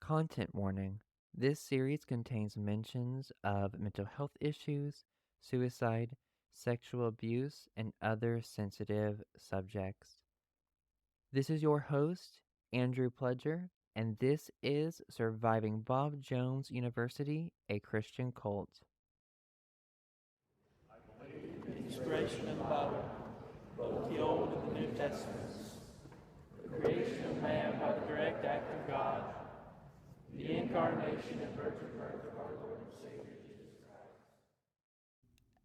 Content warning. This series contains mentions of mental health issues, suicide, sexual abuse, and other sensitive subjects. This is your host, Andrew Pledger, and this is Surviving Bob Jones University, a Christian Cult. I believe in the inspiration of the Bible, both the Old and the New Testaments, the creation of man by the direct act of God, the incarnation and virgin birth of our Lord and Savior Jesus Christ.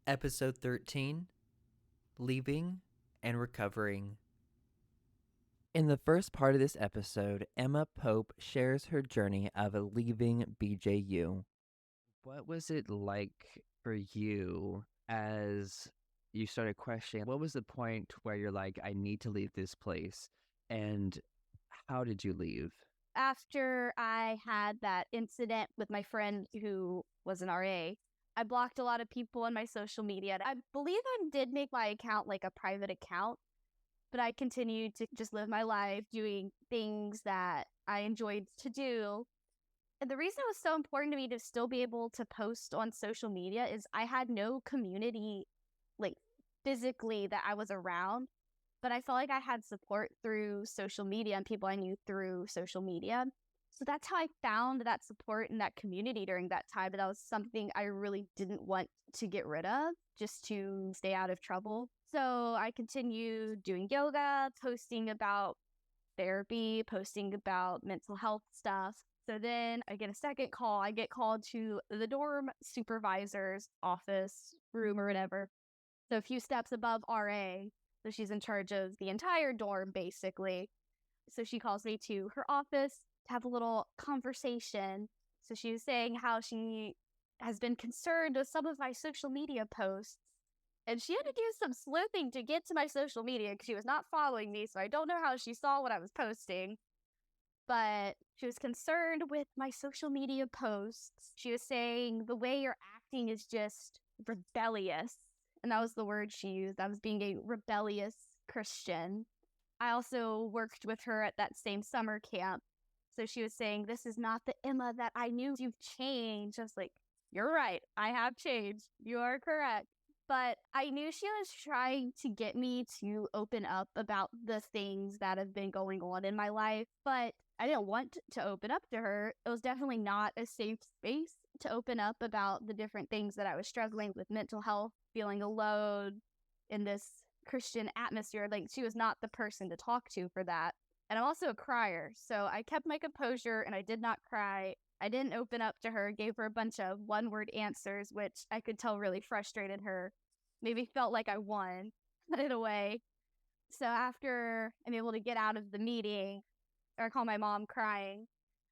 Episode 13, Leaving and Recovering. In the first part of this episode, Emma Pope shares her journey of leaving BJU. What was it like for you as you started questioning? What was the point where you're like, I need to leave this place? And how did you leave? After I had that incident with my friend who was an RA, I blocked a lot of people on my social media. I believe I did make my account like a private account, but I continued to just live my life doing things that I enjoyed to do. And the reason it was so important to me to still be able to post on social media is I had no community, like physically, that I was around, but I felt like I had support through social media and people I knew through social media. So that's how I found that support and that community during that time. But that was something I really didn't want to get rid of just to stay out of trouble. So I continued doing yoga, posting about therapy, posting about mental health stuff. So then I get a second call. I get called to the dorm supervisor's office room or whatever. So a few steps above RA. So she's in charge of the entire dorm, basically. So she calls me to her office to have a little conversation. So she was saying how she has been concerned with some of my social media posts. And she had to do some sleuthing to get to my social media because she was not following me. So I don't know how she saw what I was posting. But she was concerned with my social media posts. She was saying the way you're acting is just rebellious. And that was the word she used. I was being a rebellious Christian. I also worked with her at that same summer camp. So she was saying, this is not the Emma that I knew. You've changed. I was like, you're right. I have changed. You are correct. But I knew she was trying to get me to open up about the things that have been going on in my life. But I didn't want to open up to her. It was definitely not a safe space to open up about the different things that I was struggling with: mental health, feeling alone in this Christian atmosphere. Like, she was not the person to talk to for that. And I'm also a crier, so I kept my composure and I did not cry. I didn't open up to her, gave her a bunch of one-word answers, which I could tell really frustrated her. Maybe felt like I won in a way. So after I'm able to get out of the meeting, I call my mom crying.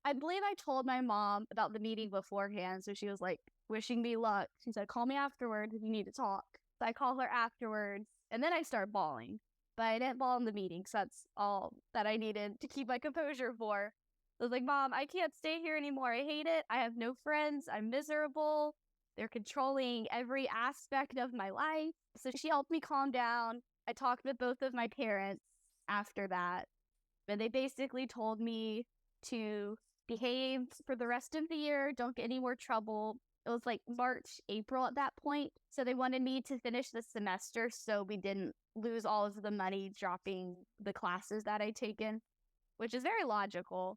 I believe I told my mom about the meeting beforehand, so she was like wishing me luck. She said, call me afterwards if you need to talk. So I call her afterwards, and then I start bawling. But I didn't bawl in the meeting, so that's all that I needed to keep my composure for. I was like, Mom, I can't stay here anymore. I hate it. I have no friends. I'm miserable. They're controlling every aspect of my life. So she helped me calm down. I talked with both of my parents after that. And they basically told me to behave for the rest of the year, don't get any more trouble. It was like March, April at that point. So they wanted me to finish the semester so we didn't lose all of the money dropping the classes that I'd taken, which is very logical.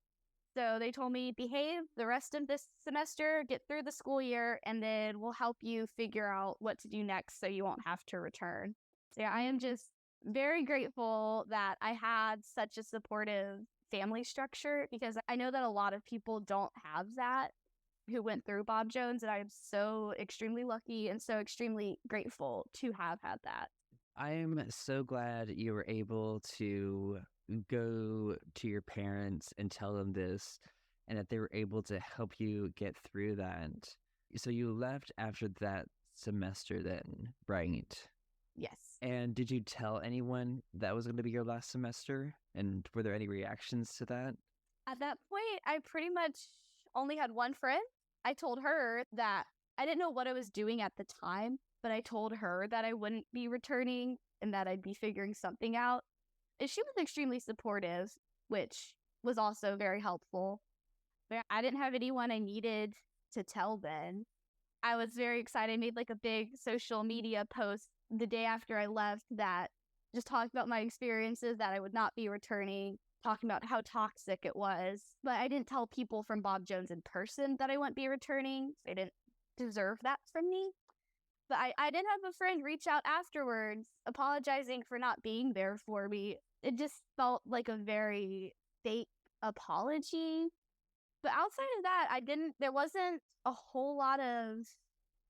So they told me, behave the rest of this semester, get through the school year, and then we'll help you figure out what to do next so you won't have to return. So yeah, I am just very grateful that I had such a supportive family structure, because I know that a lot of people don't have that who went through Bob Jones, and I am so extremely lucky and so extremely grateful to have had that. I'm so glad you were able to go to your parents and tell them this, and that they were able to help you get through that. So you left after that semester then, right? Yes. And did you tell anyone that was going to be your last semester? And were there any reactions to that? At that point, I pretty much only had one friend. I told her that I didn't know what I was doing at the time, but I told her that I wouldn't be returning and that I'd be figuring something out. And she was extremely supportive, which was also very helpful. But I didn't have anyone I needed to tell then. I was very excited. I made like a big social media post the day after I left that just talked about my experiences, that I would not be returning, talking about how toxic it was. But I didn't tell people from Bob Jones in person that I wouldn't be returning. They didn't deserve that from me. But I did have a friend reach out afterwards, apologizing for not being there for me. It just felt like a very fake apology. But outside of that, there wasn't a whole lot of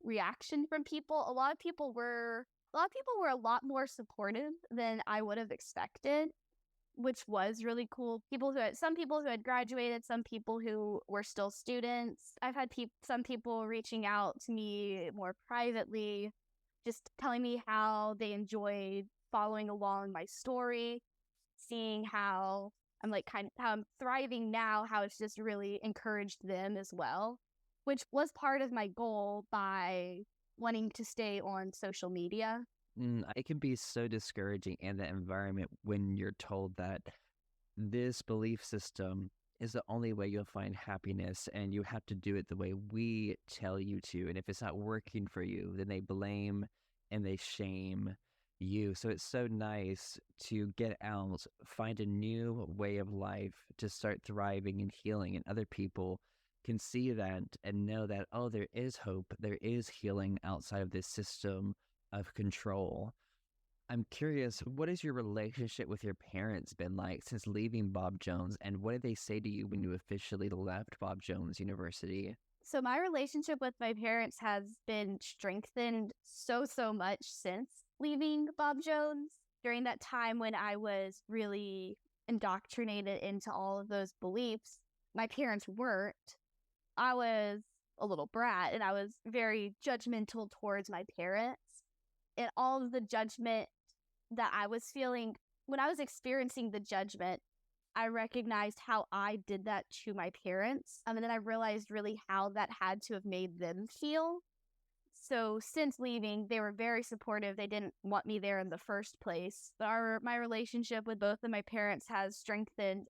reaction from people. A lot of people were a lot more supportive than I would have expected, which was really cool. Some people who had graduated, some people who were still students. I've had some people reaching out to me more privately, just telling me how they enjoyed following along my story, seeing how how I'm thriving now, how it's just really encouraged them as well, which was part of my goal by wanting to stay on social media. It can be so discouraging in that environment when you're told that this belief system is the only way you'll find happiness and you have to do it the way we tell you to. And if it's not working for you, then they blame and they shame you. So it's so nice to get out, find a new way of life, to start thriving and healing, and other people can see that and know that, oh, there is hope, there is healing outside of this system of control. I'm curious, what has your relationship with your parents been like since leaving Bob Jones, and what did they say to you when you officially left Bob Jones University? So my relationship with my parents has been strengthened so much since leaving Bob Jones. During that time when I was really indoctrinated into all of those beliefs, my parents weren't. I was a little brat and I was very judgmental towards my parents. And all of the judgment that I was feeling, when I was experiencing the judgment, I recognized how I did that to my parents. And then I realized really how that had to have made them feel. So since leaving, they were very supportive. They didn't want me there in the first place. My relationship with both of my parents has strengthened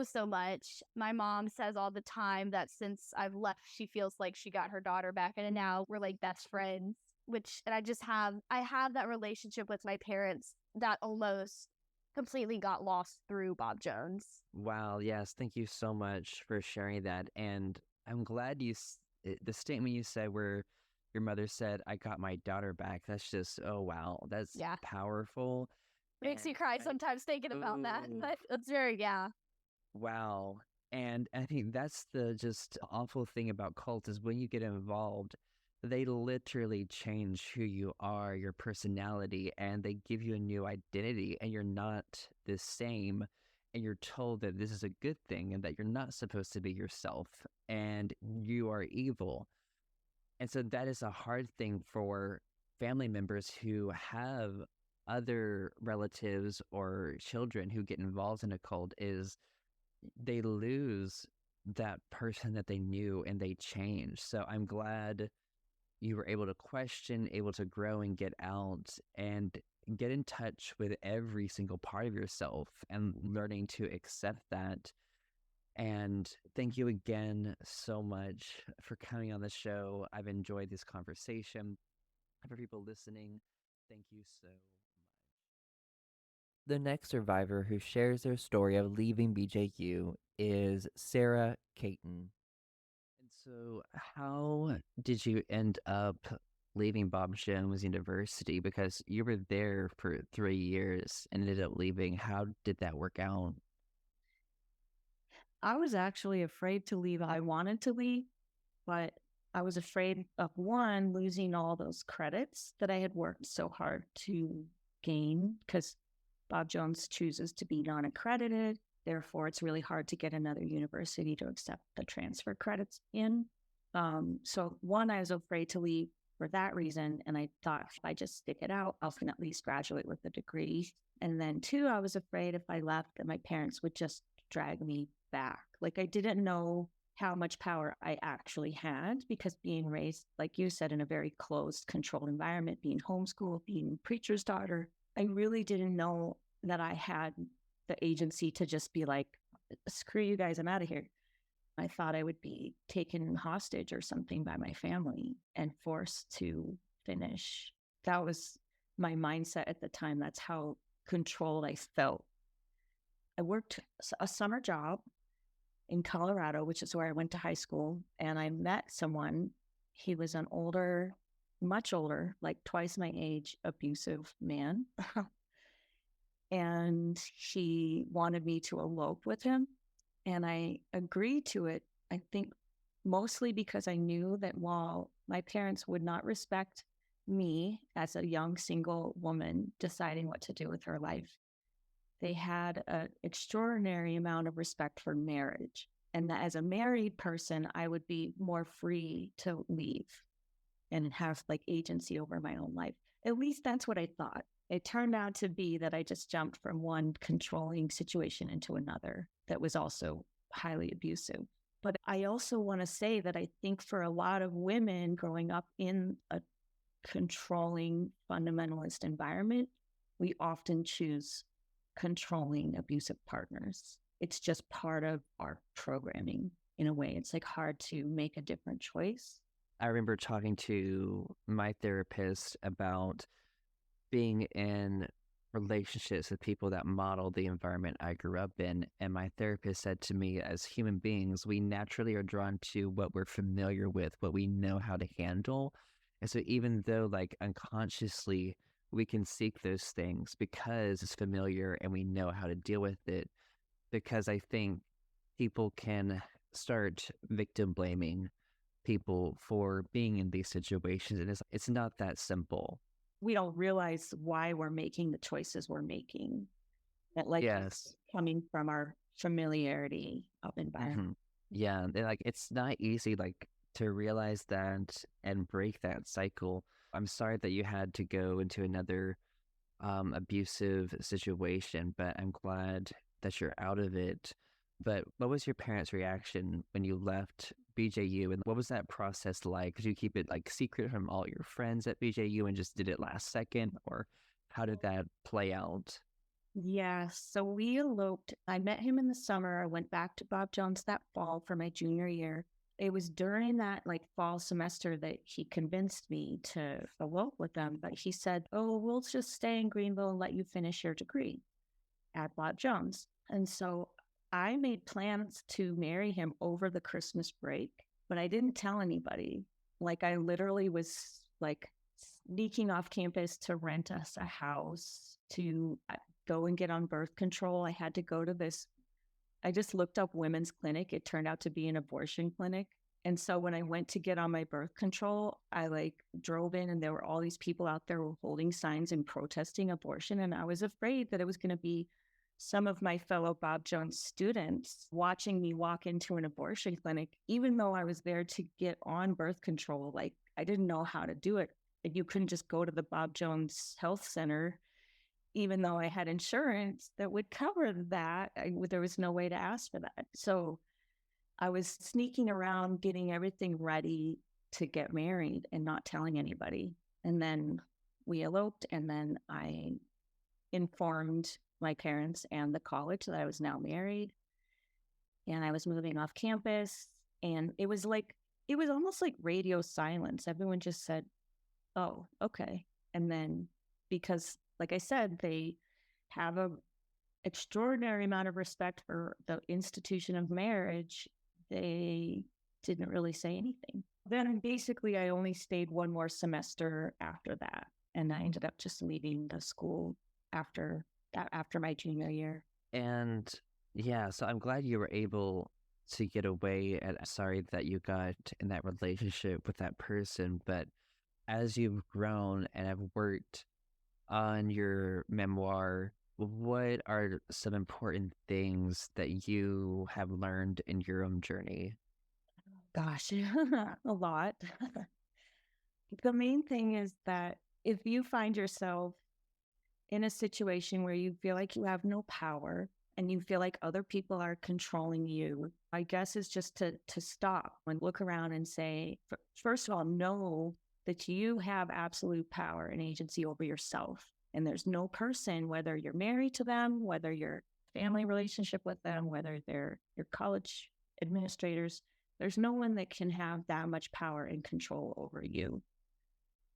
so much. My mom says all the time that since I've left, she feels like she got her daughter back, and now we're like best friends. And I have that relationship with my parents that almost completely got lost through Bob Jones. Wow, yes, thank you so much for sharing that. And I'm glad the statement you said where your mother said, I got my daughter back, that's just, oh wow, that's powerful. Makes me cry sometimes thinking about that. But it's very, Wow. And I think that's the just awful thing about cults is when you get involved, they literally change who you are, your personality, and they give you a new identity, and you're not the same. And you're told that this is a good thing and that you're not supposed to be yourself and you are evil. And so that is a hard thing for family members who have other relatives or children who get involved in a cult, is they lose that person that they knew and they change. So I'm glad you were able to question, able to grow and get out and get in touch with every single part of yourself and learning to accept that. And thank you again so much for coming on the show. I've enjoyed this conversation. For people listening, thank you so much. The next survivor who shares their story of leaving BJU is Sarah Caton. And so how did you end up leaving Bob Jones University? Because you were there for 3 years and ended up leaving. How did that work out? I was actually afraid to leave. I wanted to leave, but I was afraid of, one, losing all those credits that I had worked so hard to gain, because Bob Jones chooses to be non-accredited. Therefore, it's really hard to get another university to accept the transfer credits in. So one, I was afraid to leave for that reason. And I thought if I just stick it out, I can at least graduate with a degree. And then two, I was afraid if I left that my parents would just drag me back. Like, I didn't know how much power I actually had, because being raised, like you said, in a very closed, controlled environment, being homeschooled, being preacher's daughter, I really didn't know that I had the agency to just be like, screw you guys, I'm out of here. I thought I would be taken hostage or something by my family and forced to finish. That was my mindset at the time. That's how controlled I felt. I worked a summer job in Colorado, which is where I went to high school, and I met someone. He was an older, much older, like twice my age, abusive man. And he wanted me to elope with him. And I agreed to it, I think mostly because I knew that while my parents would not respect me as a young single woman deciding what to do with her life, they had an extraordinary amount of respect for marriage. And that as a married person, I would be more free to leave and have like agency over my own life. At least that's what I thought. It turned out to be that I just jumped from one controlling situation into another that was also highly abusive. But I also want to say that I think for a lot of women growing up in a controlling fundamentalist environment, we often choose controlling abusive partners. It's just part of our programming in a way. It's like hard to make a different choice. I remember talking to my therapist about being in relationships with people that model the environment I grew up in. And my therapist said to me, as human beings, we naturally are drawn to what we're familiar with, what we know how to handle. And so even though like unconsciously we can seek those things because it's familiar and we know how to deal with it, because I think people can start victim blaming people for being in these situations. And it's not that simple. We don't realize why we're making the choices we're making. That like Yes. coming from our familiarity of environment. Yeah. And like it's not easy like to realize that and break that cycle. I'm sorry that you had to go into another abusive situation, but I'm glad that you're out of it. But what was your parents' reaction when you left BJU, and what was that process like? Did you keep it like secret from all your friends at BJU and just did it last second, or how did that play out? Yeah, so we eloped. I met him in the summer. I went back to Bob Jones that fall for my junior year. It was during that like fall semester that he convinced me to elope with them. But he said, "Oh, we'll just stay in Greenville and let you finish your degree at Bob Jones." And so I made plans to marry him over the Christmas break, but I didn't tell anybody. Like I literally was like sneaking off campus to rent us a house, to go and get on birth control. I had to go to this. I just looked up women's clinic. It turned out to be an abortion clinic. And so when I went to get on my birth control, I like drove in and there were all these people out there holding signs and protesting abortion. And I was afraid that it was going to be some of my fellow Bob Jones students watching me walk into an abortion clinic, even though I was there to get on birth control. Like I didn't know how to do it. You couldn't just go to the Bob Jones Health Center, even though I had insurance that would cover that. There was no way to ask for that. So I was sneaking around, getting everything ready to get married and not telling anybody. And then we eloped, and then I informed my parents and the college that I was now married and I was moving off campus. And it was almost like radio silence. Everyone just said, "Oh, okay." And then because, like I said, they have a extraordinary amount of respect for the institution of marriage, they didn't really say anything. Then basically I only stayed one more semester after that. And I ended up just leaving the school after my junior year. And yeah, so I'm glad you were able to get away, and sorry that you got in that relationship with that person. But as you've grown and have worked on your memoir, what are some important things that you have learned in your own journey? Gosh, a lot. The main thing is that if you find yourself in a situation where you feel like you have no power and you feel like other people are controlling you, I guess is just to stop and look around and say, first of all, know that you have absolute power and agency over yourself. And there's no person, whether you're married to them, whether you're family relationship with them, whether they're your college administrators, there's no one that can have that much power and control over you,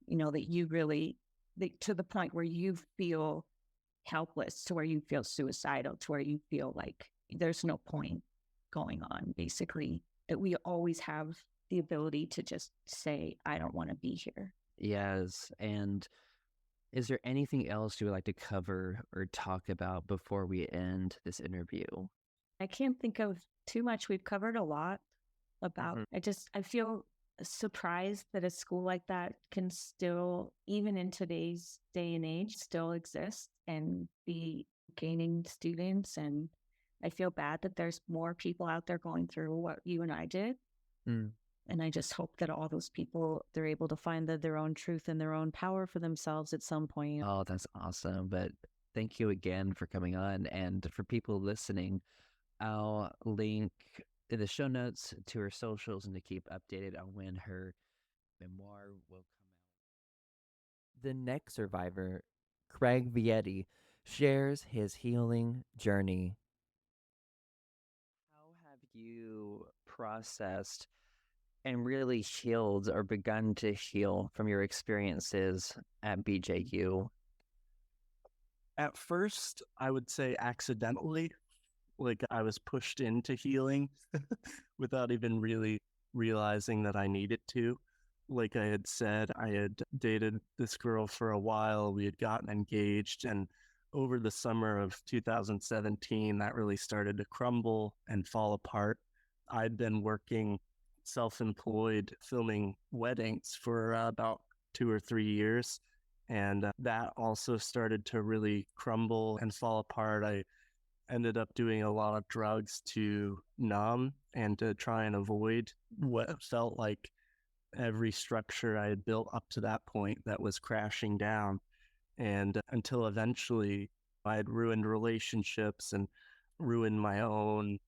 you know, that you really, to the point where you feel helpless, to where you feel suicidal, to where you feel like there's no point going on, basically. That we always have the ability to just say, I don't want to be here. Yes. And is there anything else you would like to cover or talk about before we end this interview? I can't think of too much. We've covered a lot about, I feel surprised that a school like that can still, even in today's day and age, still exist and be gaining students. And I feel bad that there's more people out there going through what you and I did. And I just hope that all those people, they're able to find their own truth and their own power for themselves at some point. Oh, that's awesome. But thank you again for coming on. And for people listening, I'll link in the show notes to her socials and to keep updated on when her memoir will come out. The next survivor, Craig Vietti, shares his healing journey. How have you processed and really healed or begun to heal from your experiences at BJU? At first, I would say accidentally, like I was pushed into healing without even really realizing that I needed to. Like I had said, I had dated this girl for a while. We had gotten engaged, and over the summer of 2017, that really started to crumble and fall apart. I'd been working self-employed filming weddings for about 2 or 3 years, and that also started to really crumble and fall apart. I ended up doing a lot of drugs to numb and to try and avoid what felt like every structure I had built up to that point that was crashing down. And until eventually I had ruined relationships and ruined my own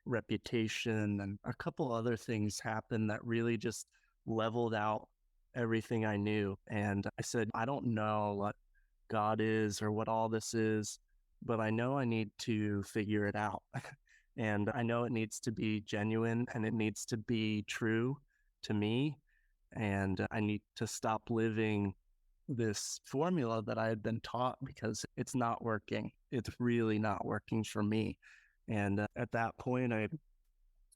reputation, and a couple other things happened that really just leveled out everything I knew. And I said, I don't know what God is or what all this is, but I know I need to figure it out. And I know it needs to be genuine and it needs to be true to me. And I need to stop living this formula that I had been taught, because it's not working. It's really not working for me. And at that point, I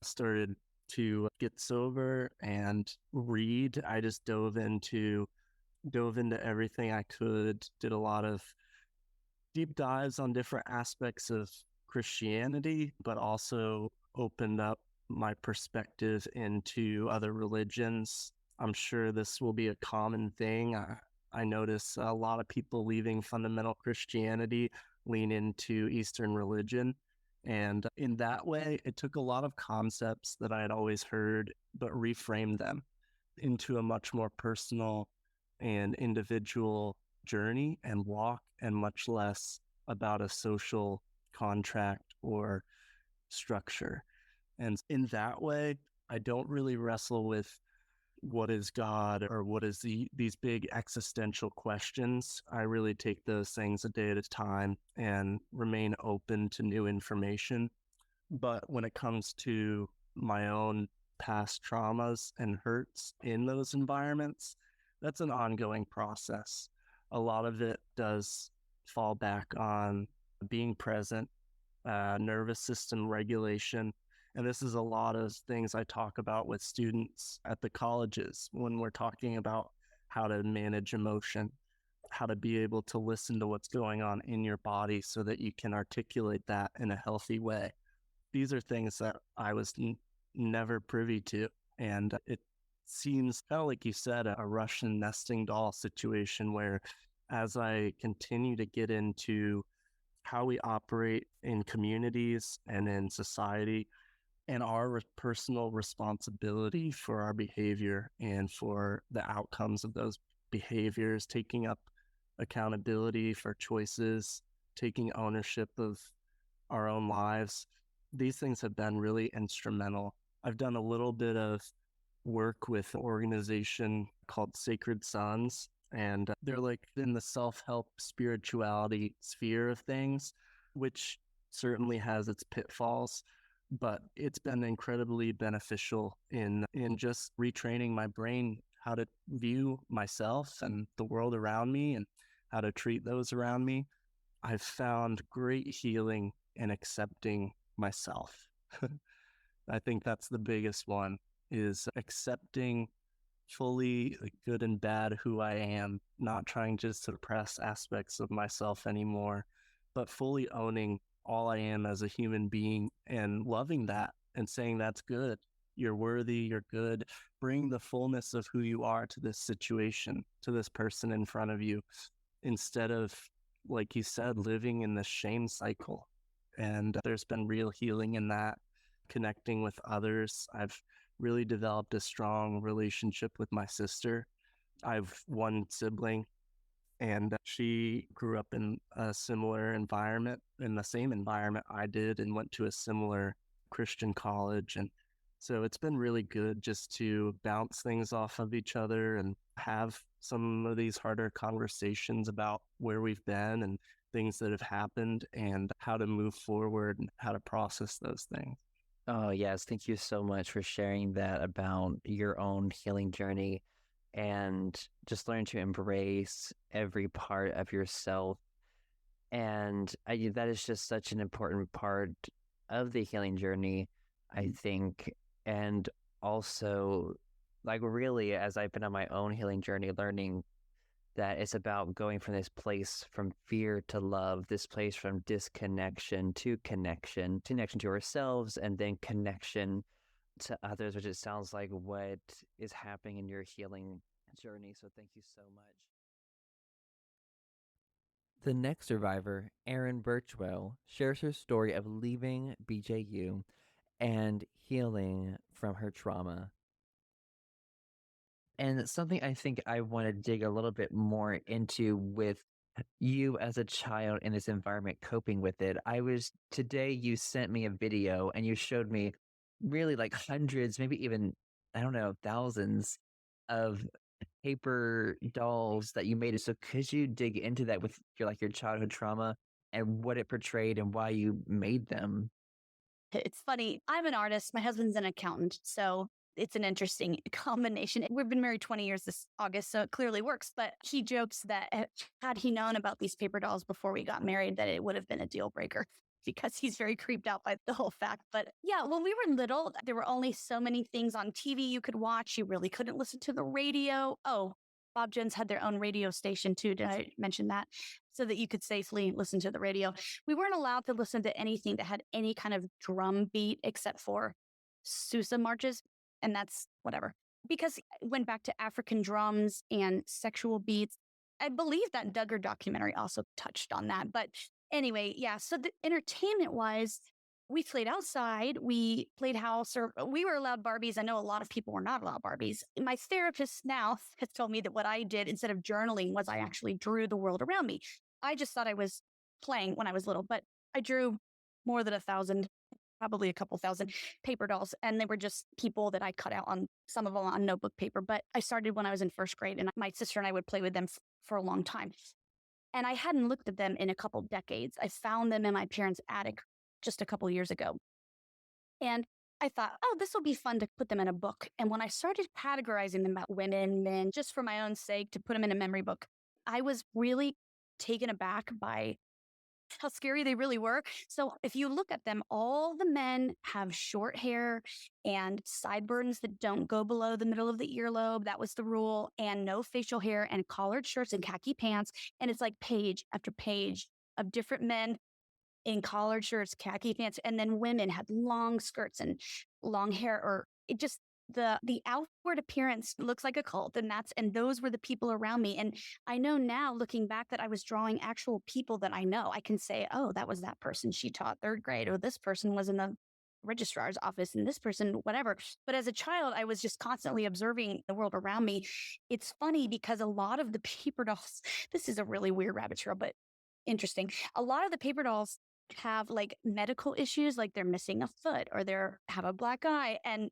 started to get sober and read. I just dove into everything I could, did a lot of deep dives on different aspects of Christianity, but also opened up my perspective into other religions. I'm sure this will be a common thing. I notice a lot of people leaving fundamental Christianity lean into Eastern religion. And in that way, it took a lot of concepts that I had always heard, but reframed them into a much more personal and individual journey and walk, and much less about a social contract or structure. And in that way, I don't really wrestle with what is God or what is these big existential questions. I really take those things a day at a time and remain open to new information. But when it comes to my own past traumas and hurts in those environments, that's an ongoing process. A lot of it does fall back on being present, nervous system regulation. And this is a lot of things I talk about with students at the colleges when we're talking about how to manage emotion, how to be able to listen to what's going on in your body so that you can articulate that in a healthy way. These are things that I was never privy to. And it seems kind of like you said, a Russian nesting doll situation where as I continue to get into how we operate in communities and in society, and our personal responsibility for our behavior and for the outcomes of those behaviors, taking up accountability for choices, taking ownership of our own lives. These things have been really instrumental. I've done a little bit of work with an organization called Sacred Sons, and they're like in the self-help spirituality sphere of things, which certainly has its pitfalls. but it's been incredibly beneficial in just retraining my brain how to view myself and the world around me and how to treat those around me. I've found great healing in accepting myself. I think that's the biggest one, is accepting fully, like, good and bad who I am, not trying to suppress aspects of myself anymore, but fully owning all I am as a human being and loving that and saying that's good. You're worthy, you're good. Bring the fullness of who you are to this situation, to this person in front of you, instead of, like you said, living in this shame cycle. And there's been real healing in that, connecting with others. I've really developed a strong relationship with my sister. I've one sibling, and she grew up in a similar environment, in the same environment I did, and went to a similar Christian college. And so it's been really good just to bounce things off of each other and have some of these harder conversations about where we've been and things that have happened and how to move forward and how to process those things. Oh, yes. Thank you so much for sharing that about your own healing journey and just learn to embrace every part of yourself. And that is just such an important part of the healing journey, I think. And also, like, really, as I've been on my own healing journey, learning that it's about going from this place from fear to love, this place from disconnection to connection to ourselves, and then connection to others, which it sounds like what is happening in your healing journey. So thank you so much. The next survivor, Erin Birchwell, shares her story of leaving BJU and healing from her trauma. And it's something I think I want to dig a little bit more into with you as a child in this environment, coping with it. Today you sent me a video and you showed me really like hundreds, maybe even, I don't know, thousands of paper dolls that you made. So could you dig into that with your childhood trauma and what it portrayed and why you made them? It's funny. I'm an artist. My husband's an accountant. So it's an interesting combination. We've been married 20 years this August, so it clearly works. But he jokes that had he known about these paper dolls before we got married, that it would have been a deal breaker because he's very creeped out by the whole fact. But yeah, when we were little, there were only so many things on TV you could watch. You really couldn't listen to the radio. Oh, Bob Jones had their own radio station too. Did I mention that? So that you could safely listen to the radio. We weren't allowed to listen to anything that had any kind of drum beat except for Sousa marches. And that's whatever. Because it went back to African drums and sexual beats. I believe that Duggar documentary also touched on that. But anyway, yeah. So the entertainment wise, we played outside, we played house, or we were allowed Barbies. I know a lot of people were not allowed Barbies. My therapist now has told me that what I did instead of journaling was I actually drew the world around me. I just thought I was playing when I was little, but I drew more than 1,000, probably a couple thousand paper dolls. And they were just people that I cut out on some of them on notebook paper. But I started when I was in first grade, and my sister and I would play with them for a long time. And I hadn't looked at them in a couple decades. I found them in my parents' attic just a couple years ago. And I thought, oh, this will be fun to put them in a book. And when I started categorizing them about women, men, just for my own sake, to put them in a memory book, I was really taken aback by how scary they really were. So if you look at them, all the men have short hair and sideburns that don't go below the middle of the earlobe. That was the rule. And no facial hair and collared shirts and khaki pants. And it's like page after page of different men in collared shirts, khaki pants. And then women had long skirts and long hair, or it just, the outward appearance looks like a cult, and those were the people around me. And I know now, looking back, that I was drawing actual people that I know. I can say, oh, that was that person. She taught third grade, or this person was in the registrar's office, and this person, whatever. But as a child, I was just constantly observing the world around me. It's funny because a lot of the paper dolls, this is a really weird rabbit trail, but interesting. A lot of the paper dolls have like medical issues, like they're missing a foot or have a black eye. And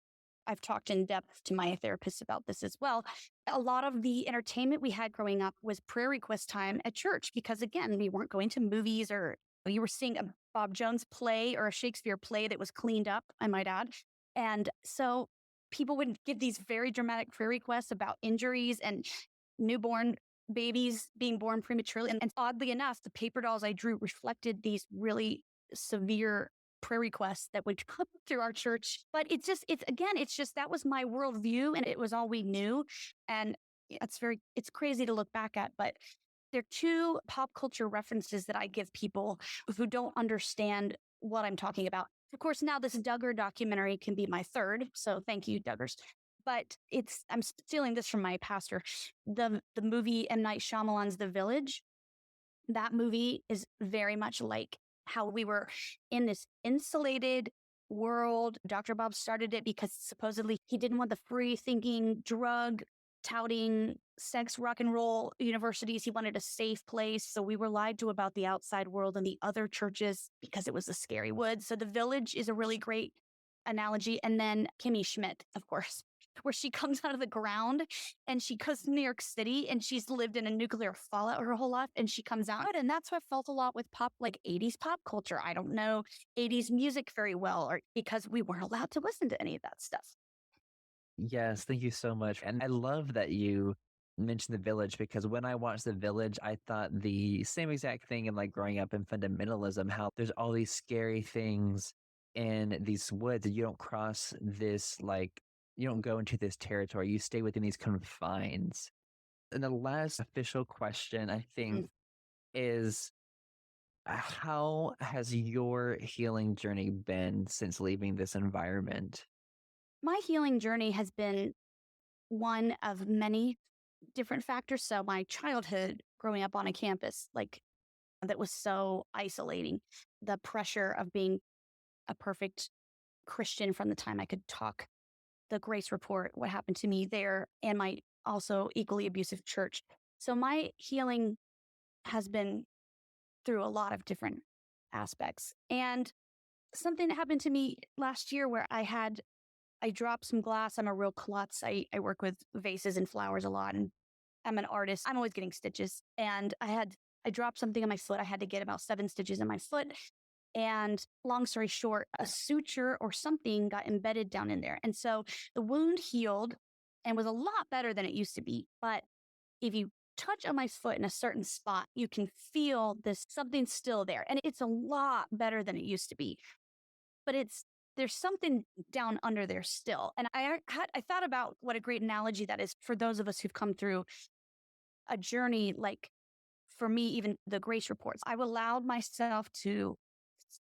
I've talked in depth to my therapist about this as well. A lot of the entertainment we had growing up was prayer request time at church because, again, we weren't going to movies or You were seeing a Bob Jones play or a Shakespeare play that was cleaned up, I might add. And so people would give these very dramatic prayer requests about injuries and newborn babies being born prematurely. And oddly enough, the paper dolls I drew reflected these really severe prayer requests that would come through our church. But it's just that was my worldview and it was all we knew. And it's crazy to look back at, but there are two pop culture references that I give people who don't understand what I'm talking about. Of course, now this Duggar documentary can be my third. So thank you, Duggars. But I'm stealing this from my pastor. The movie M. Night Shyamalan's The Village, that movie is very much like how we were in this insulated world. Dr. Bob started it because supposedly he didn't want the free thinking, drug touting, sex, rock and roll universities. He wanted a safe place. So we were lied to about the outside world and the other churches because it was a scary woods. So The Village is a really great analogy. And then Kimmy Schmidt, of course, where she comes out of the ground and she goes to New York City and she's lived in a nuclear fallout her whole life and she comes out. And that's what I felt a lot with pop, like 80s pop culture. I don't know 80s music very well, or because we weren't allowed to listen to any of that stuff. Yes, thank you so much. And I love that you mentioned The Village because when I watched The Village, I thought the same exact thing in like growing up in fundamentalism, how there's all these scary things in these woods and you don't cross this, like, you don't go into this territory, you stay within these confines. And the last official question, I think, is how has your healing journey been since leaving this environment? My healing journey has been one of many different factors. So my childhood growing up on a campus, like that was so isolating. The pressure of being a perfect Christian from the time I could talk, the grace report, what happened to me there, and my also equally abusive church. So my healing has been through a lot of different aspects. And something that happened to me last year where I dropped some glass. I'm a real klutz. I work with vases and flowers a lot, and I'm an artist. I'm always getting stitches. And I dropped something on my foot. I had to get about 7 stitches in my foot. And long story short, a suture or something got embedded down in there. And so the wound healed and was a lot better than it used to be. But if you touch on my foot in a certain spot, you can feel this something still there. And it's a lot better than it used to be. But there's something down under there still. And I thought about what a great analogy that is for those of us who've come through a journey, like for me, even the grace reports. I've allowed myself to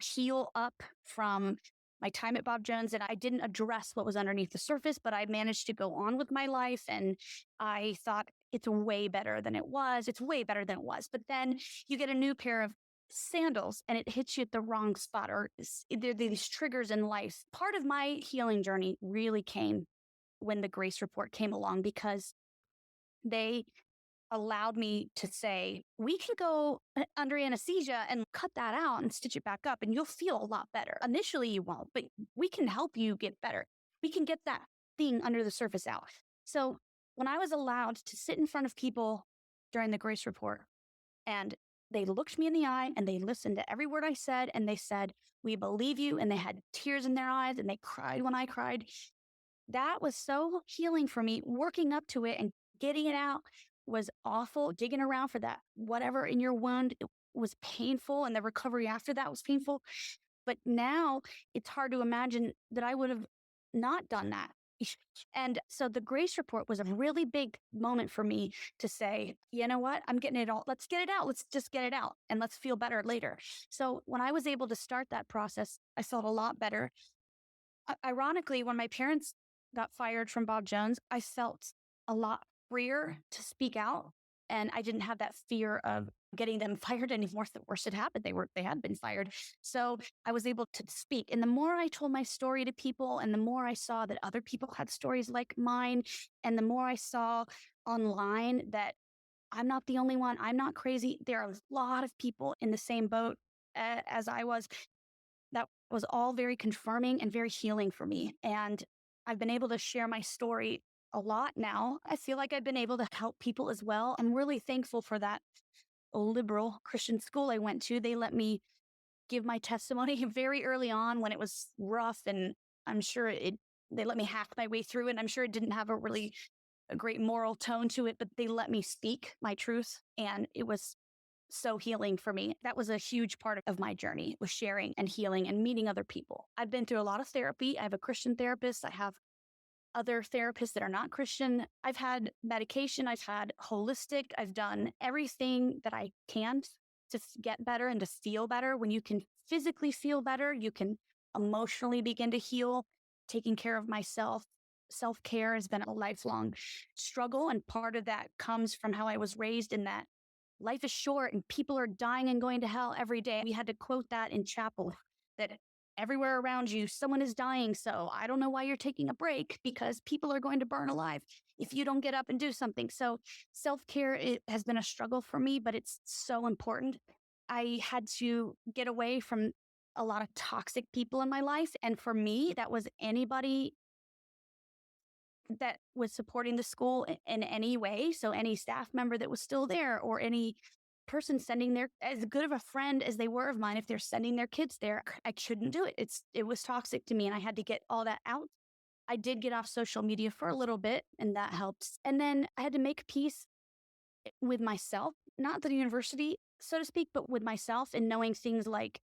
heal up from my time at Bob Jones, and I didn't address what was underneath the surface, but I managed to go on with my life. And I thought it's way better than it was. It's way better than it was. But then you get a new pair of sandals and it hits you at the wrong spot, or there are these triggers in life. Part of my healing journey really came when the grace report came along, because they allowed me to say, we can go under anesthesia and cut that out and stitch it back up and you'll feel a lot better. Initially you won't, but we can help you get better. We can get that thing under the surface out. So when I was allowed to sit in front of people during the grace report, and they looked me in the eye and they listened to every word I said, and they said, we believe you. And they had tears in their eyes and they cried when I cried. That was so healing for me. Working up to it and getting it out was awful. Digging around for that, whatever in your wound, it was painful. And the recovery after that was painful. But now it's hard to imagine that I would have not done that. And so the grace report was a really big moment for me to say, you know what, I'm getting it all. Let's get it out. Let's just get it out and let's feel better later. So when I was able to start that process, I felt a lot better. Ironically, when my parents got fired from Bob Jones, I felt a lot freer to speak out. And I didn't have that fear of getting them fired anymore. The worst had happened. They had been fired. So I was able to speak. And the more I told my story to people, and the more I saw that other people had stories like mine, and the more I saw online that I'm not the only one, I'm not crazy. There are a lot of people in the same boat as I was. That was all very confirming and very healing for me. And I've been able to share my story a lot now. I feel like I've been able to help people as well. I'm really thankful for that liberal Christian school I went to. They let me give my testimony very early on when it was rough, and I'm sure they let me hack my way through it. I'm sure it didn't have a great moral tone to it, but they let me speak my truth, and it was so healing for me. That was a huge part of my journey, was sharing and healing and meeting other people. I've been through a lot of therapy. I have a Christian therapist. I have other therapists that are not Christian. I've had medication. I've had holistic. I've done everything that I can to get better and to feel better. When you can physically feel better, you can emotionally begin to heal. Taking care of myself, self-care has been a lifelong struggle. And part of that comes from how I was raised, in that life is short and people are dying and going to hell every day. We had to quote that in chapel, that everywhere around you, someone is dying. So I don't know why you're taking a break, because people are going to burn alive if you don't get up and do something. So self-care has been a struggle for me, but it's so important. I had to get away from a lot of toxic people in my life. And for me, that was anybody that was supporting the school in any way. So any staff member that was still there, or any person sending their, as good of a friend as they were of mine, if they're sending their kids there, I couldn't do it. It was toxic to me, and I had to get all that out. I did get off social media for a little bit, and that helps. And then I had to make peace with myself, not the university, so to speak, but with myself, and knowing things like,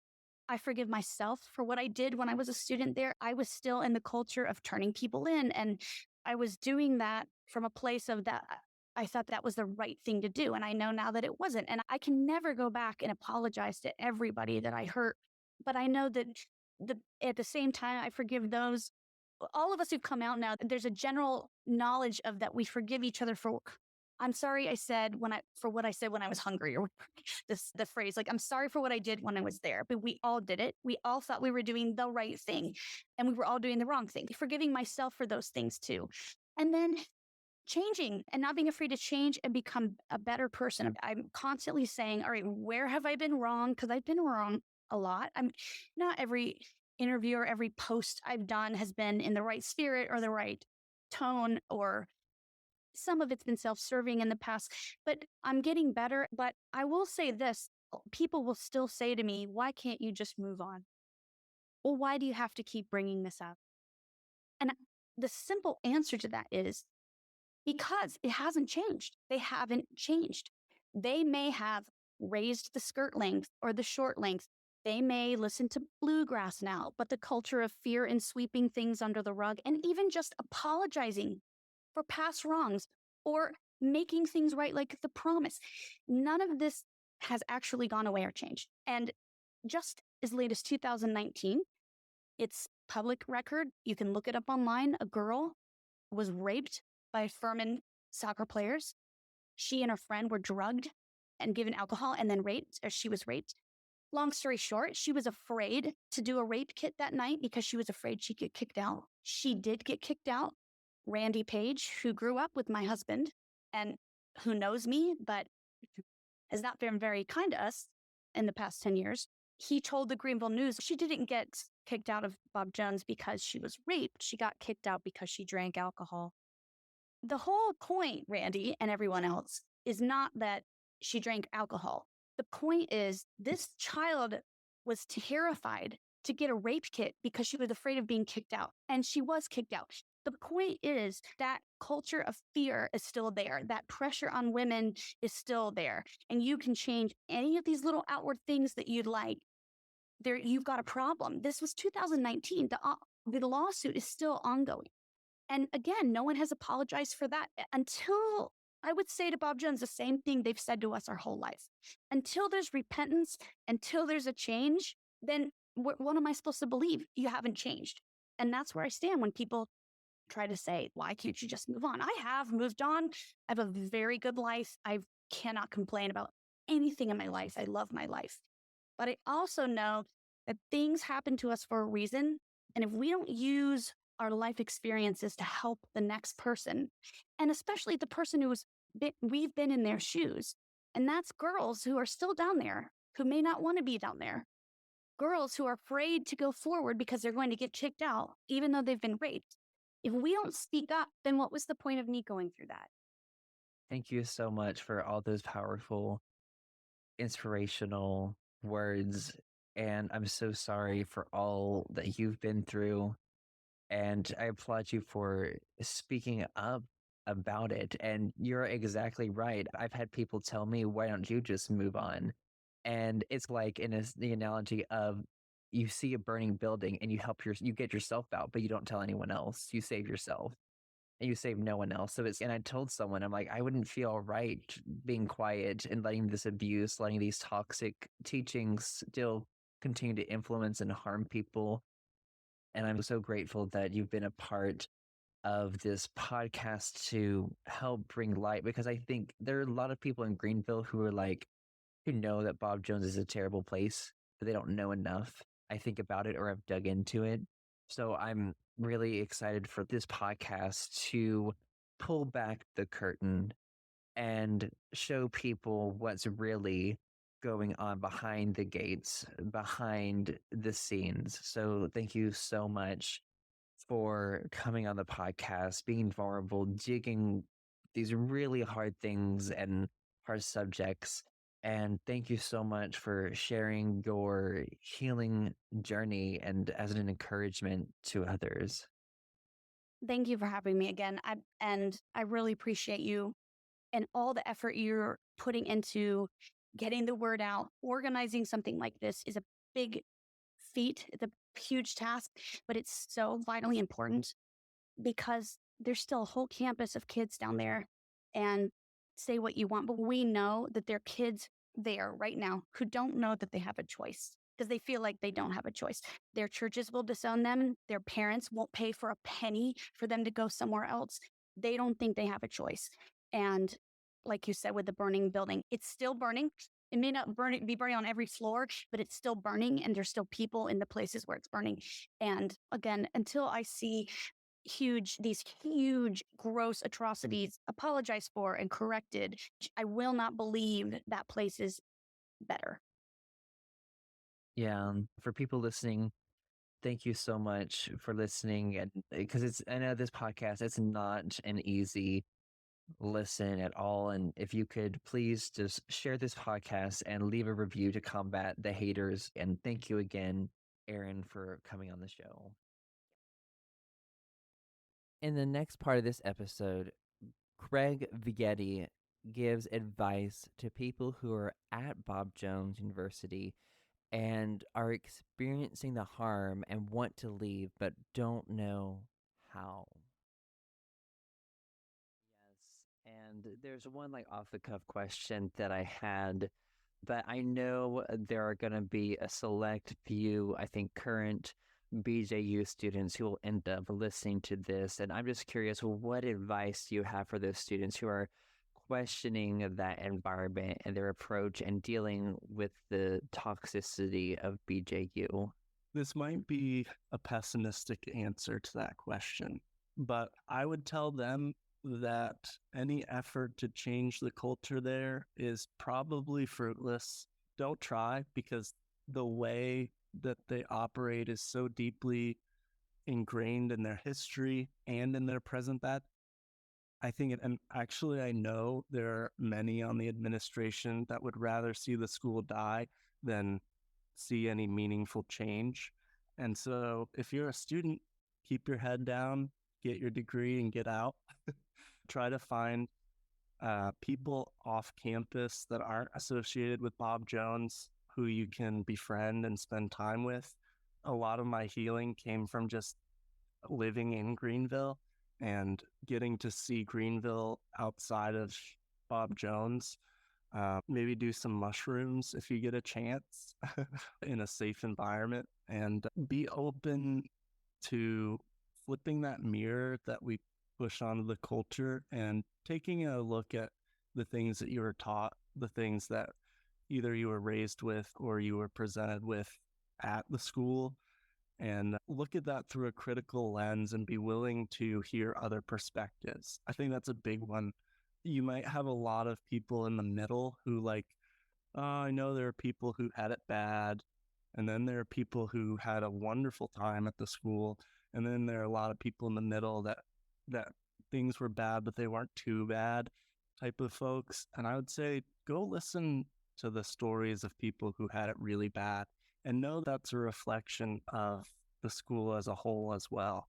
I forgive myself for what I did when I was a student there. I was still in the culture of turning people in, and I was doing that from a place of that. I thought that was the right thing to do. And I know now that it wasn't. And I can never go back and apologize to everybody that I hurt. But I know that at the same time, I forgive those, all of us who've come out now. There's a general knowledge of that we forgive each other for. I'm sorry for what I said when I was hungry, or the phrase, like, I'm sorry for what I did when I was there, but we all did it. We all thought we were doing the right thing, and we were all doing the wrong thing. Forgiving myself for those things too. And then changing and not being afraid to change and become a better person. I'm constantly saying, all right, where have I been wrong? Because I've been wrong a lot. I'm not every interview or every post I've done has been in the right spirit or the right tone, or some of it's been self-serving in the past, but I'm getting better. But I will say this, people will still say to me, why can't you just move on? Well, why do you have to keep bringing this up? And the simple answer to that is because it hasn't changed. They haven't changed. They may have raised the skirt length or the short length. They may listen to bluegrass now, but the culture of fear and sweeping things under the rug, and even just apologizing for past wrongs, or making things right, like the promise. None of this has actually gone away or changed. And just as late as 2019, it's public record. You can look it up online. A girl was raped by Furman soccer players. She and her friend were drugged and given alcohol and then raped, or she was raped. Long story short, she was afraid to do a rape kit that night because she was afraid she'd get kicked out. She did get kicked out. Randy Page, who grew up with my husband and who knows me, but has not been very kind to us in the past 10 years, he told the Greenville News she didn't get kicked out of Bob Jones because she was raped. She got kicked out because she drank alcohol. The whole point, Randy and everyone else, is not that she drank alcohol. The point is this child was terrified to get a rape kit because she was afraid of being kicked out, and she was kicked out. The point is that culture of fear is still there. That pressure on women is still there. And you can change any of these little outward things that you'd like. There, you've got a problem. This was 2019. The lawsuit is still ongoing. And again, no one has apologized for that until, I would say to Bob Jones, the same thing they've said to us our whole life. Until there's repentance, until there's a change, then what am I supposed to believe? You haven't changed. And that's where I stand when people try to say, why can't you just move on? I have moved on. I have a very good life. I cannot complain about anything in my life. I love my life. But I also know that things happen to us for a reason. And if we don't use our life experiences to help the next person, and especially the person we've been in their shoes, and that's girls who are still down there, who may not want to be down there. Girls who are afraid to go forward because they're going to get kicked out, even though they've been raped. If we don't speak up, then what was the point of me going through that? Thank you so much for all those powerful, inspirational words. And I'm so sorry for all that you've been through. And I applaud you for speaking up about it. And you're exactly right. I've had people tell me, why don't you just move on? And it's like the analogy of you see a burning building and you get yourself out, but you don't tell anyone else. You save yourself and you save no one else. And I told someone, I'm like, I wouldn't feel right being quiet and letting this abuse, letting these toxic teachings still continue to influence and harm people. And I'm so grateful that you've been a part of this podcast to help bring light, because I think there are a lot of people in Greenville who are like, who know that Bob Jones is a terrible place, but they don't know enough, I think, about it or have dug into it. So I'm really excited for this podcast to pull back the curtain and show people what's really going on behind the gates, behind the scenes. So thank you so much for coming on the podcast, being vulnerable, digging these really hard things and hard subjects. And thank you so much for sharing your healing journey and as an encouragement to others. Thank you for having me again. I really appreciate you and all the effort you're putting into getting the word out. Organizing something like this is a big feat. It's a huge task, but it's so vitally important because there's still a whole campus of kids down there. And say what you want, but we know that there are kids there right now who don't know that they have a choice because they feel like they don't have a choice. Their churches will disown them. Their parents won't pay for a penny for them to go somewhere else. They don't think they have a choice. And like you said, with the burning building, it's still burning. It may not be burning on every floor, but it's still burning, and there's still people in the places where it's burning. And again, until I see these huge, gross atrocities apologized for and corrected, I will not believe that place is better. Yeah. For people listening, thank you so much for listening. And because I know this podcast, it's not an easy listen at all. And if you could please just share this podcast and leave a review to combat the haters. And thank you again, Aaron, for coming on the show. In the next part of this episode, Craig Vigetti gives advice to people who are at Bob Jones University and are experiencing the harm and want to leave but don't know how. Yes, and there's one like off the cuff question that I had, but I know there are going to be a select few, I think, current BJU students who will end up listening to this. And I'm just curious, what advice do you have for those students who are questioning that environment and their approach and dealing with the toxicity of BJU? This might be a pessimistic answer to that question, but I would tell them that any effort to change the culture there is probably fruitless. Don't try, because the way that they operate is so deeply ingrained in their history and in their present that I think, and actually I know there are many on the administration that would rather see the school die than see any meaningful change. And so if you're a student, keep your head down, get your degree and get out. Try to find people off campus that aren't associated with Bob Jones who you can befriend and spend time with. A lot of my healing came from just living in Greenville and getting to see Greenville outside of Bob Jones. Maybe do some mushrooms if you get a chance in a safe environment, and be open to flipping that mirror that we push onto the culture and taking a look at the things that you were taught, the things that either you were raised with or you were presented with at the school, and look at that through a critical lens and be willing to hear other perspectives. I think that's a big one. You might have a lot of people in the middle who oh, I know there are people who had it bad, and then there are people who had a wonderful time at the school, and then there are a lot of people in the middle that things were bad, but they weren't too bad type of folks. And I would say go listen to the stories of people who had it really bad And know that's a reflection of the school as a whole as well.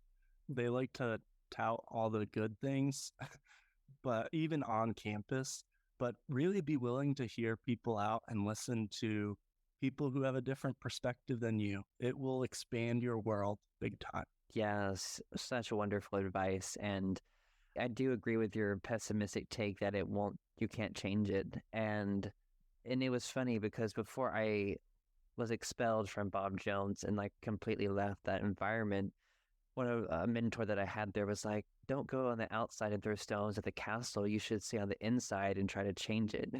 They like to tout all the good things, but even on campus, but really be willing to hear people out and listen to people who have a different perspective than you. It will expand your world big time. Yes, such wonderful advice. And I do agree with your pessimistic take that you can't change it. And it was funny because before I was expelled from Bob Jones and like completely left that environment, a mentor that I had there was like, don't go on the outside and throw stones at the castle. You should stay on the inside and try to change it.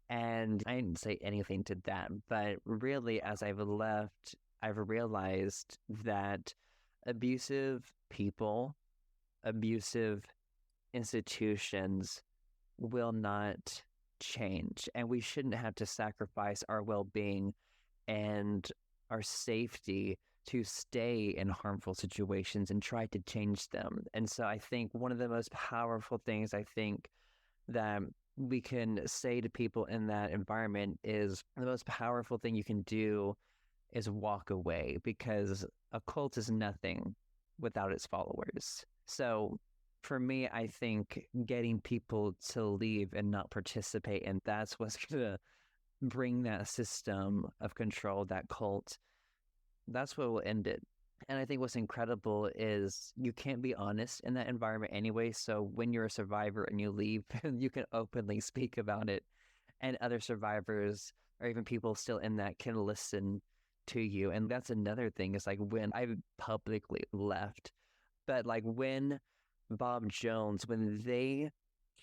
And I didn't say anything to that. But really, as I've left, I've realized that abusive people, abusive institutions will not change. And we shouldn't have to sacrifice our well-being and our safety to stay in harmful situations and try to change them. And so I think one of the most powerful things I think that we can say to people in that environment is the most powerful thing you can do is walk away, because a cult is nothing without its followers. So for me, I think getting people to leave and not participate, and that's what's going to bring that system of control, that cult, that's what will end it. And I think what's incredible is you can't be honest in that environment anyway. So when you're a survivor and you leave, you can openly speak about it. And other survivors or even people still in that can listen to you. And that's another thing, is like when I publicly left, but like when Bob Jones, when they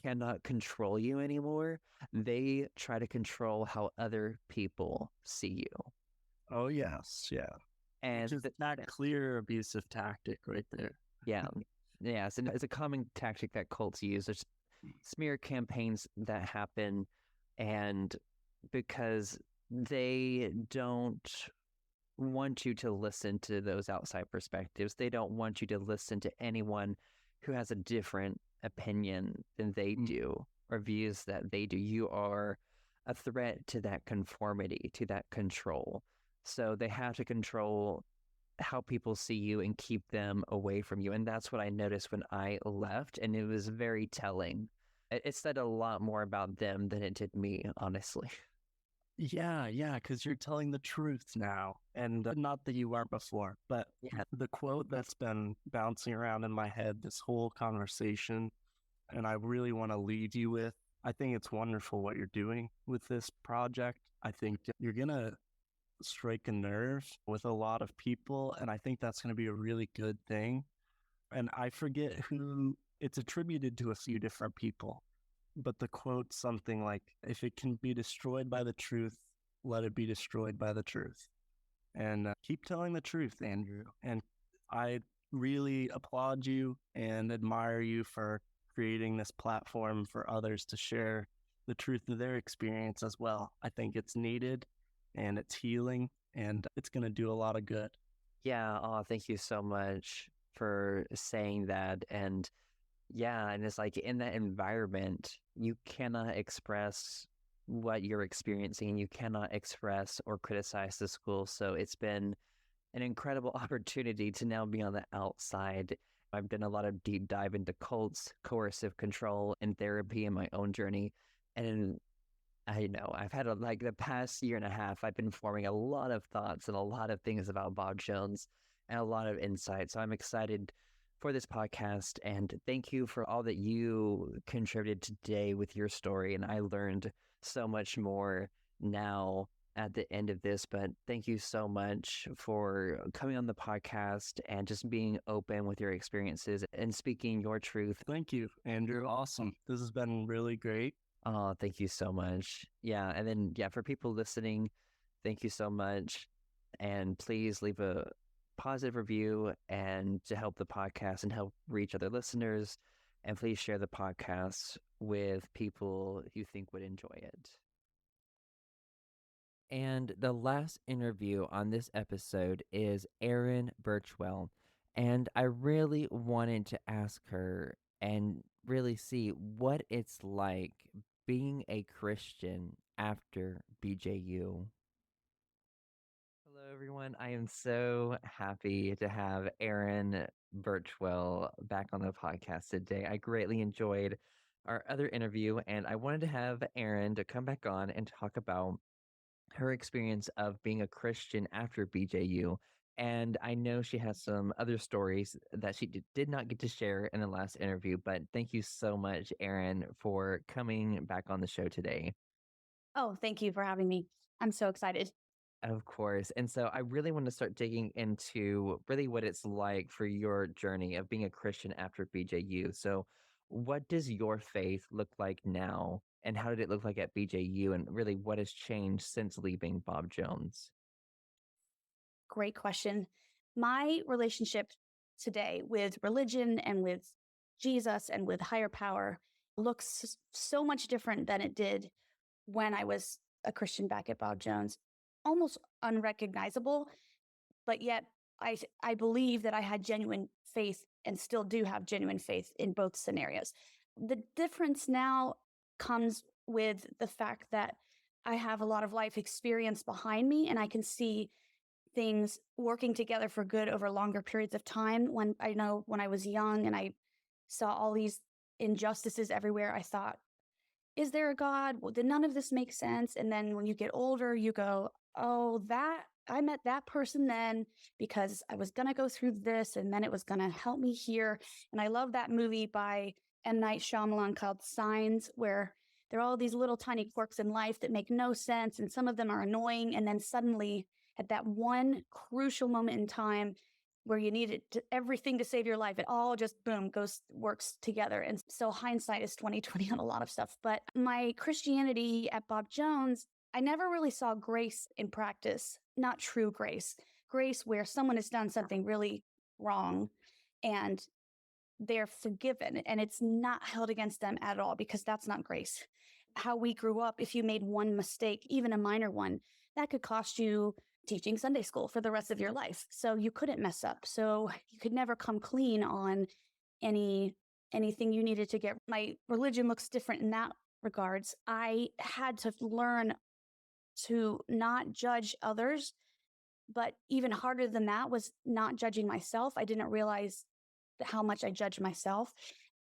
cannot control you anymore, they try to control how other people see you. Oh, yes. Yeah. And just that clear abusive tactic right there. Yeah. Yeah. It's a common tactic that cults use. There's smear campaigns that happen, and because they don't want you to listen to those outside perspectives, they don't want you to listen to anyone who has a different opinion than they do or views that they do. You are a threat to that conformity, to that control. So they have to control how people see you and keep them away from you. And that's what I noticed when I left. And it was very telling. It said a lot more about them than it did me, honestly. Yeah, because you're telling the truth now. And not that you weren't before, but the quote that's been bouncing around in my head this whole conversation, and I really want to leave you with, I think it's wonderful what you're doing with this project. I think you're going to strike a nerve with a lot of people, and I think that's going to be a really good thing. And I forget who it's attributed to, a few different people, but the quote's something like, if it can be destroyed by the truth, let it be destroyed by the truth. And keep telling the truth, Andrew. And I really applaud you and admire you for creating this platform for others to share the truth of their experience as well. I think it's needed, and it's healing, and it's going to do a lot of good. Yeah. Oh, thank you so much for saying that. And yeah, and it's like in that environment, you cannot express what you're experiencing. You cannot express or criticize the school. So it's been an incredible opportunity to now be on the outside. I've done a lot of deep dive into cults, coercive control, and therapy in my own journey. And I know I've had the past year and a half, I've been forming a lot of thoughts and a lot of things about Bob Jones and a lot of insight. So I'm excited for this podcast, and thank you for all that you contributed today with your story. And I learned so much more now at the end of this, but thank you so much for coming on the podcast and just being open with your experiences and speaking your truth. Thank you, Andrew. Awesome. This has been really great. Oh, thank you so much. Yeah. And then, for people listening, thank you so much. And please leave a positive review and to help the podcast and help reach other listeners. And please share the podcast with people you think would enjoy it. And the last interview on this episode is Erin Birchwell. And I really wanted to ask her and really see what it's like being a Christian after BJU. everyone. I am so happy to have Aaron Birchwell back on the podcast today. I greatly enjoyed our other interview, and I wanted to have Aaron to come back on and talk about her experience of being a Christian after BJU. And I know she has some other stories that she did not get to share in the last interview, but thank you so much, Aaron, for coming back on the show today. Oh, thank you for having me. I'm so excited. Of course. And so I really want to start digging into really what it's like for your journey of being a Christian after BJU. So, what does your faith look like now? And how did it look like at BJU? And really, what has changed since leaving Bob Jones? Great question. My relationship today with religion and with Jesus and with higher power looks so much different than it did when I was a Christian back at Bob Jones. Almost unrecognizable, but yet I believe that I had genuine faith and still do have genuine faith in both scenarios. The difference now comes with the fact that I have a lot of life experience behind me and I can see things working together for good over longer periods of time. When I was young and I saw all these injustices everywhere, I thought, is there a God? Well, did none of this make sense? And then when you get older, you go, oh, that I met that person then because I was going to go through this and then it was going to help me here. And I love that movie by M. Night Shyamalan called Signs, where there are all these little tiny quirks in life that make no sense. And some of them are annoying. And then suddenly at that one crucial moment in time where you needed everything to save your life, it all just boom works together. And so hindsight is 20/20 on a lot of stuff. But my Christianity at Bob Jones, I never really saw grace in practice, not true grace where someone has done something really wrong and they're forgiven and it's not held against them at all, because that's not grace. How we grew up, if you made one mistake, even a minor one, that could cost you teaching Sunday school for the rest of your life. So you couldn't mess up. So you could never come clean on anything you needed to get. My religion looks different in that regards. I had to learn to not judge others, but even harder than that was not judging myself. I didn't realize how much I judged myself,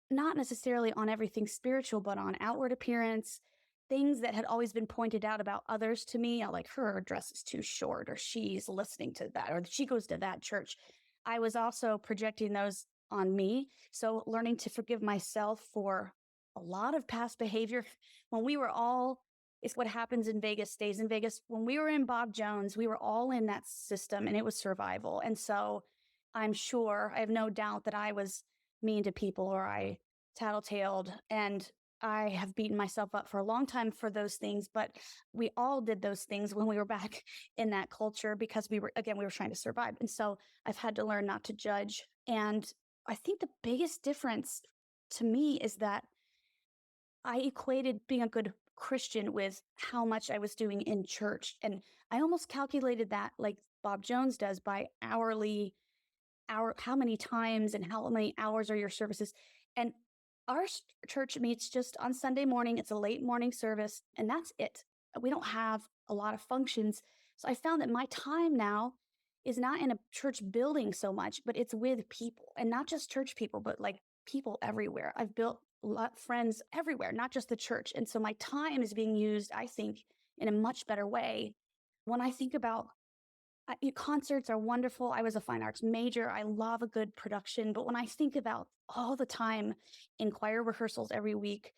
not necessarily on everything spiritual, but on outward appearance, things that had always been pointed out about others to me, like her dress is too short, or she's listening to that, or she goes to that church. I was also projecting those on me. So learning to forgive myself for a lot of past behavior. When we were all, it's what happens in Vegas stays in Vegas. When we were in Bob Jones, we were all in that system and it was survival. And so I'm sure, I have no doubt that I was mean to people or I tattletaled, and I have beaten myself up for a long time for those things, but we all did those things when we were back in that culture because we were trying to survive. And so I've had to learn not to judge. And I think the biggest difference to me is that I equated being a good Christian with how much I was doing in church. And I almost calculated that like Bob Jones does by how many times and how many hours are your services. And our church meets just on Sunday morning. It's a late morning service, and that's it. We don't have a lot of functions. So I found that my time now is not in a church building so much, but it's with people, and not just church people, but like people everywhere. I've built a lot of friends everywhere, not just the church. And so my time is being used, I think, in a much better way. When I think about concerts are wonderful. I was a fine arts major. I love a good production. But when I think about all the time in choir rehearsals every week,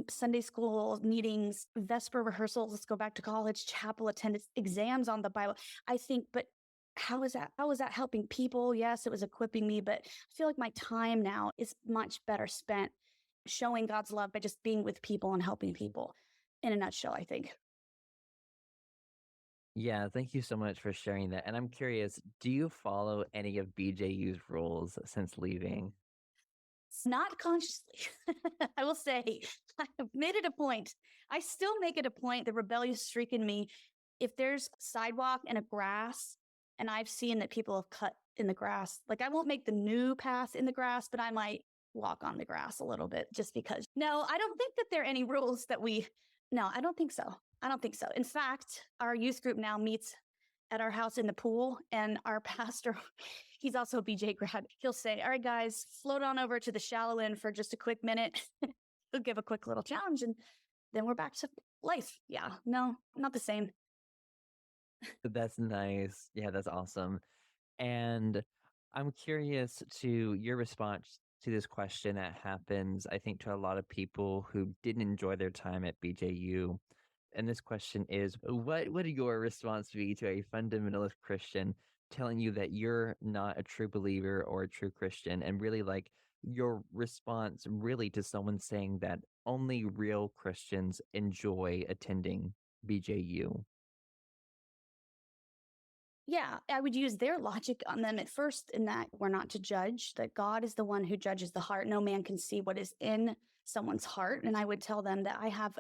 Sunday school meetings, Vesper rehearsals, let's go back to college, chapel attendance, exams on the Bible, I think, but how is that helping people? Yes, it was equipping me, but I feel like my time now is much better spent showing God's love by just being with people and helping people, in a nutshell, I think. Yeah, thank you so much for sharing that. And I'm curious, do you follow any of BJU's rules since leaving? Not consciously. I will say, I've made it a point. I still make it a point, the rebellious streak in me. If there's sidewalk and a grass, and I've seen that people have cut in the grass, like I won't make the new path in the grass, but I might walk on the grass a little bit just because. No, I don't think that there are any rules that no, I don't think so. In fact, our youth group now meets at our house in the pool, and our pastor, he's also a BJ grad. He'll say, all right, guys, float on over to the shallow end for just a quick minute. He'll give a quick little challenge, and then we're back to life. Yeah, no, not the same. That's nice. Yeah, that's awesome. And I'm curious to your response to this question that happens, I think, to a lot of people who didn't enjoy their time at BJU. And this question is, what would your response be to a fundamentalist Christian telling you that you're not a true believer or a true Christian? And really, like, your response really to someone saying that only real Christians enjoy attending BJU? Yeah, I would use their logic on them at first, in that we're not to judge, that God is the one who judges the heart. No man can see what is in someone's heart. And I would tell them that I have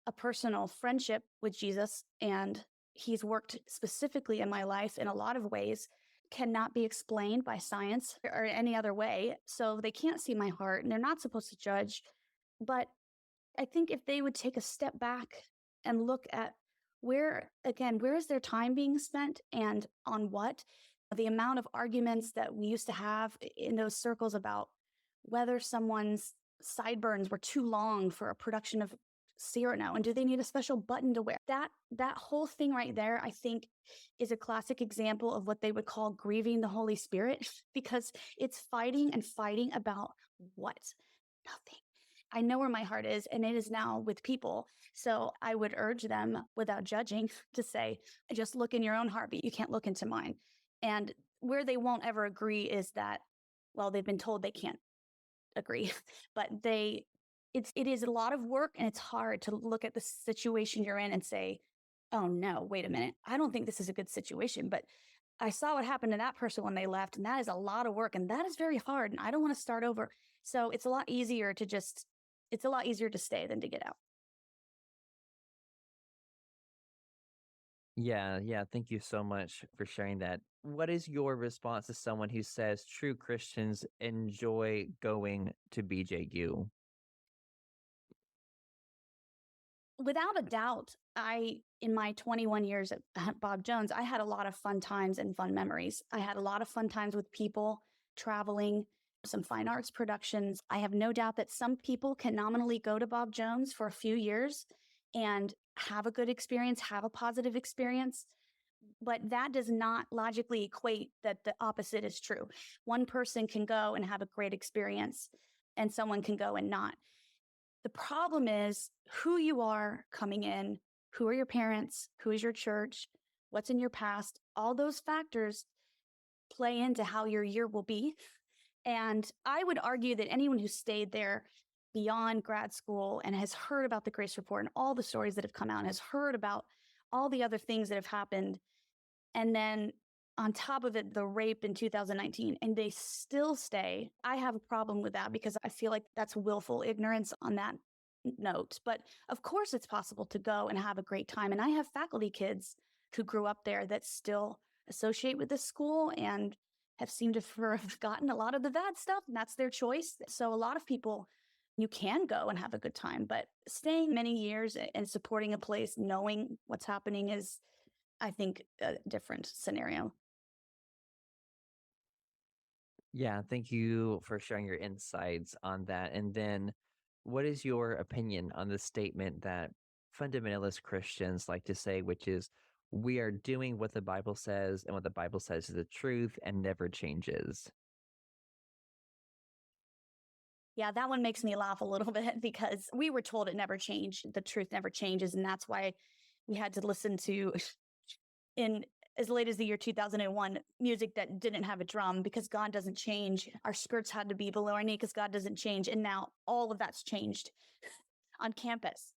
a personal friendship with Jesus, and he's worked specifically in my life in a lot of ways, cannot be explained by science or any other way. So they can't see my heart, and they're not supposed to judge. But I think if they would take a step back and look at where is their time being spent and on what? The amount of arguments that we used to have in those circles about whether someone's sideburns were too long for a production of Cyrano, and do they need a special button to wear? That whole thing right there, I think, is a classic example of what they would call grieving the Holy Spirit, because it's fighting and fighting about what? Nothing. I know where my heart is, and it is now with people. So I would urge them, without judging, to say, just look in your own heart, but you can't look into mine. And where they won't ever agree is that, well, they've been told they can't agree, but it is a lot of work, and it's hard to look at the situation you're in and say, oh no, wait a minute, I don't think this is a good situation, but I saw what happened to that person when they left, and that is a lot of work, and that is very hard, and I don't want to start over. So it's a lot easier to stay than to get out. Yeah. Thank you so much for sharing that. What is your response to someone who says true Christians enjoy going to BJU? Without a doubt, in my 21 years at Bob Jones, I had a lot of fun times and fun memories. I had a lot of fun times with people, traveling, some fine arts productions. I have no doubt that some people can nominally go to Bob Jones for a few years and have a good experience, have a positive experience. But that does not logically equate that the opposite is true. One person can go and have a great experience, and someone can go and not. The problem is who you are coming in, who are your parents, who is your church, what's in your past. All those factors play into how your year will be. And I would argue that anyone who stayed there beyond grad school and has heard about the Grace Report and all the stories that have come out, and has heard about all the other things that have happened, and then on top of it, the rape in 2019, and they still stay. I have a problem with that, because I feel like that's willful ignorance on that note. But of course, it's possible to go and have a great time. And I have faculty kids who grew up there that still associate with this school and have seemed to have forgotten a lot of the bad stuff, and that's their choice. So a lot of people, you can go and have a good time, but staying many years and supporting a place, knowing what's happening, is, I think, a different scenario. Yeah, thank you for sharing your insights on that. And then, what is your opinion on the statement that fundamentalist Christians like to say, which is, we are doing what the Bible says, and what the Bible says is the truth and never changes? Yeah, that one makes me laugh a little bit, because we were told it never changed. The truth never changes. And that's why we had to listen to, in as late as the year 2001, music that didn't have a drum, because God doesn't change. Our skirts had to be below our knee because God doesn't change. And now all of that's changed on campus.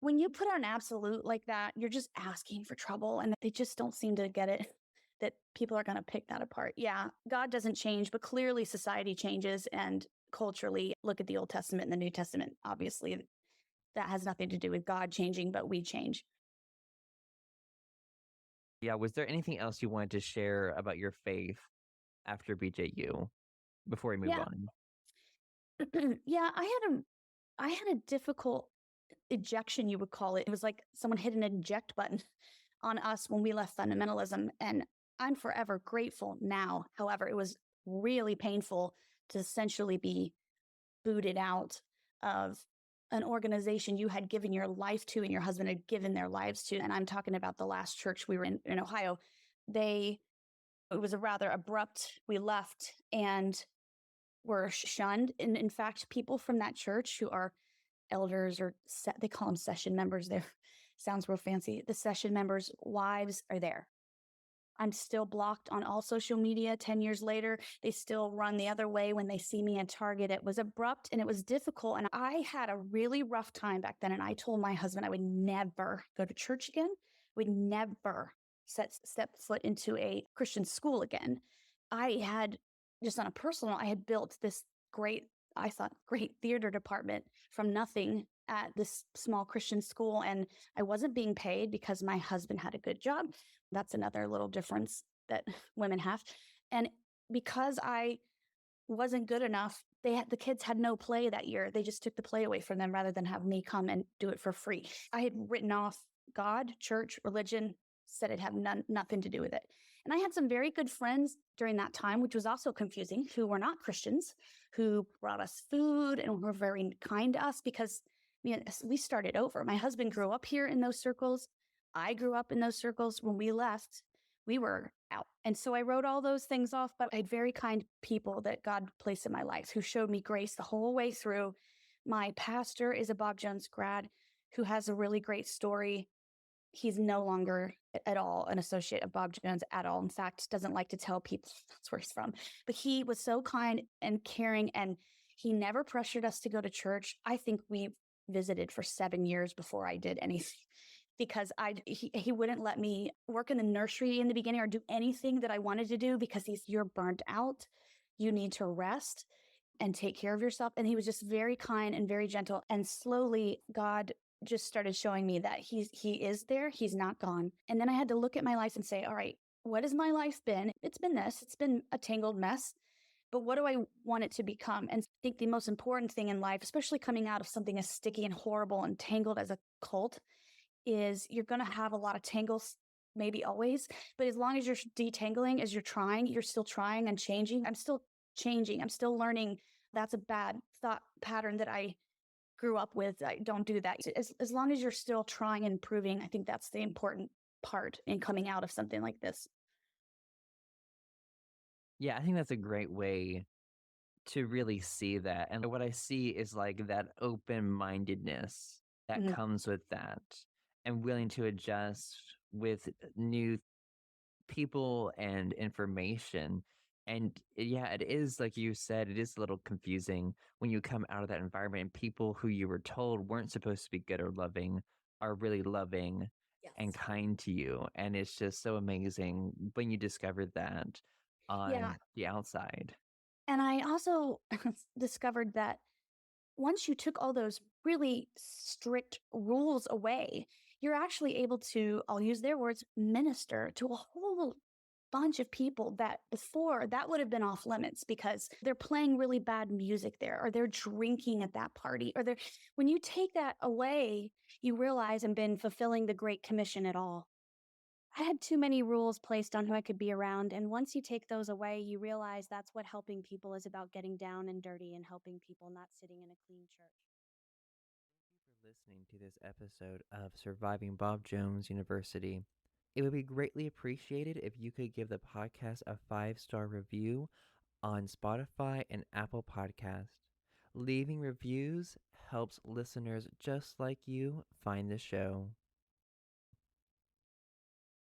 When you put out an absolute like that, you're just asking for trouble, and they just don't seem to get it, that people are going to pick that apart. Yeah, God doesn't change, but clearly society changes, and culturally, look at the Old Testament and the New Testament. Obviously, that has nothing to do with God changing, but we change. Yeah, was there anything else you wanted to share about your faith after BJU before we move Yeah. on? Yeah, I had a difficult ejection, you would call it. It was like someone hit an eject button. on us when we left fundamentalism. And I'm forever grateful now. However, it was really painful to essentially be booted out of an organization you had given your life to and your husband had given their lives to. And I'm talking about the last church we were in Ohio. It was a rather abrupt, we left and were shunned. And in fact, people from that church who are elders or they call them session members. There sounds real fancy. The session members' wives are there. I'm still blocked on all social media 10 years later. They still run the other way when they see me at Target. It was abrupt and it was difficult. And I had a really rough time back then. And I told my husband I would never go to church again, would never step foot into a Christian school again. I had, just on a personal, I had built this great theater department from nothing at this small Christian school. And I wasn't being paid because my husband had a good job. That's another little difference that women have. And because I wasn't good enough, the kids had no play that year. They just took the play away from them rather than have me come and do it for free. I had written off God, church, religion, said it had nothing to do with it. And I had some very good friends during that time, which was also confusing, who were not Christians, who brought us food and were very kind to us because we started over. My husband grew up here in those circles. I grew up in those circles. When we left, we were out. And so I wrote all those things off, but I had very kind people that God placed in my life who showed me grace the whole way through. My pastor is a Bob Jones grad who has a really great story. He's no longer at all an associate of Bob Jones at all. In fact, doesn't like to tell people that's where he's from. But he was so kind and caring, and he never pressured us to go to church. I think we visited for 7 years before I did anything because he wouldn't let me work in the nursery in the beginning or do anything that I wanted to do because you're burnt out. You need to rest and take care of yourself. And he was just very kind and very gentle. And slowly God just started showing me that he is there. He's not gone. And then I had to look at my life and say, all right, what has my life been? It's been this. It's been a tangled mess. But what do I want it to become? And I think the most important thing in life, especially coming out of something as sticky and horrible and tangled as a cult, is you're going to have a lot of tangles, maybe always. But as long as you're detangling, as you're still trying and changing. I'm still changing. I'm still learning. That's a bad thought pattern that I grew up with. I don't do that. As long as you're still trying and improving, I think that's the important part in coming out of something like this. Yeah, I think that's a great way to really see that. And what I see is like that open-mindedness that Mhm. comes with that and willing to adjust with new people and information. And yeah, it is like you said, it is a little confusing when you come out of that environment and people who you were told weren't supposed to be good or loving are really loving and Yes. kind to you. And it's just so amazing when you discovered that Yeah. on the outside. And I also discovered that once you took all those really strict rules away, you're actually able to, I'll use their words, minister to a whole bunch of people that before that would have been off limits because they're playing really bad music there or they're drinking at that party or when you take that away, you realize and been fulfilling the Great Commission at all. I had too many rules placed on who I could be around. And once you take those away, you realize that's what helping people is about, getting down and dirty and helping people, not sitting in a clean church. Thank you for listening to this episode of Surviving Bob Jones University. It would be greatly appreciated if you could give the podcast a 5-star review on Spotify and Apple Podcast. Leaving reviews helps listeners just like you find the show.